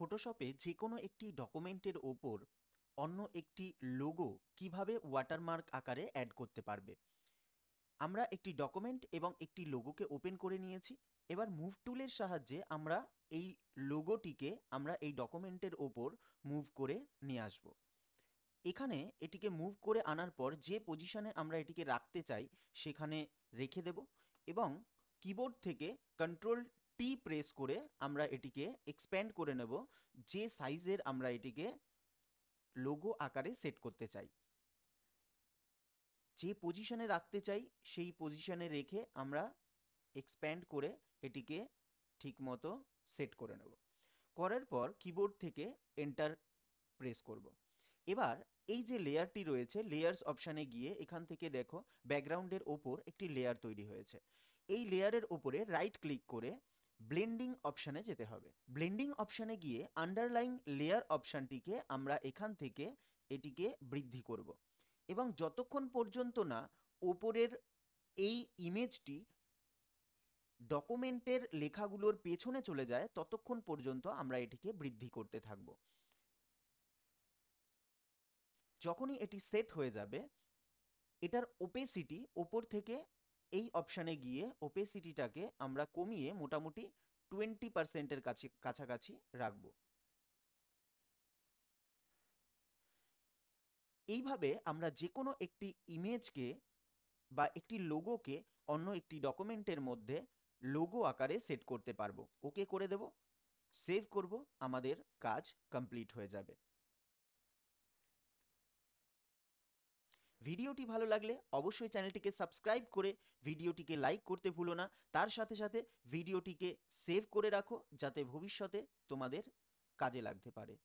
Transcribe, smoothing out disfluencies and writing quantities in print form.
ফটোশপে যে কোনো একটি ডকুমেন্টের ওপর অন্য একটি লোগো কিভাবে ওয়াটারমার্ক আকারে অ্যাড করতে পারবে। আমরা একটি ডকুমেন্ট এবং একটি লোগোকে ওপেন করে নিয়েছি। এবার মুভ টুলের সাহায্যে আমরা এই লোগোটিকে আমরা এই ডকুমেন্টের ওপর মুভ করে নিয়ে আসব। এখানে এটিকে মুভ করে আনার পর যে পজিশনে আমরা এটিকে রাখতে চাই সেখানে রেখে দেব এবং কিবোর্ড থেকে কন্ট্রোল টি প্রেস করে আমরা এটিকে এক্সপ্যান্ড করে নেব যে সাইজের আমরা এটিকে লোগো আকারে সেট করতে চাই। যে পজিশনে রাখতে চাই সেই পজিশনে রেখে আমরা এক্সপ্যান্ড করে এটিকে ঠিকমতো সেট করে নেব। করার পর কিবোর্ড থেকে এন্টার প্রেস করব। এবার এই যে লেয়ারটি রয়েছে লেয়ার্স অপশানে গিয়ে এখান থেকে দেখো ব্যাকগ্রাউন্ডের ওপর একটি লেয়ার তৈরি হয়েছে। এই লেয়ারের ওপরে রাইট ক্লিক করে ব্লেন্ডিং অপশানে যেতে হবে। ব্লেন্ডিং অপশানে গিয়ে আন্ডারলাইং লেয়ার অপশানটিকে আমরা এখান থেকে এটিকে বৃদ্ধি করব এবং যতক্ষণ পর্যন্ত না ওপরের এই ইমেজটি ডকুমেন্টের লেখাগুলোর পেছনে চলে যায় ততক্ষণ পর্যন্ত আমরা এটিকে বৃদ্ধি করতে থাকব। যখনই এটি সেট হয়ে যাবে এটার ওপেসিটি ওপর থেকে এই অপশানে গিয়ে ওপেসিটিটাকে আমরা কমিয়ে মোটামুটি 20%-এর কাছাকাছি রাখবো। এইভাবে আমরা যে কোনো একটি ইমেজকে বা একটি লোগোকে অন্য একটি ডকুমেন্টের মধ্যে লোগো আকারে সেট করতে পারবো। ওকে করে দেব, সেভ করব, আমাদের কাজ কমপ্লিট হয়ে যাবে। ভিডিওটি ভালো লাগলে অবশ্যই চ্যানেলটিকে সাবস্ক্রাইব করে ভিডিওটিকে লাইক করতে ভুলো না। তার সাথে সাথে ভিডিওটিকে সেভ করে রাখো যাতে ভবিষ্যতে তোমাদের কাজে লাগতে পারে।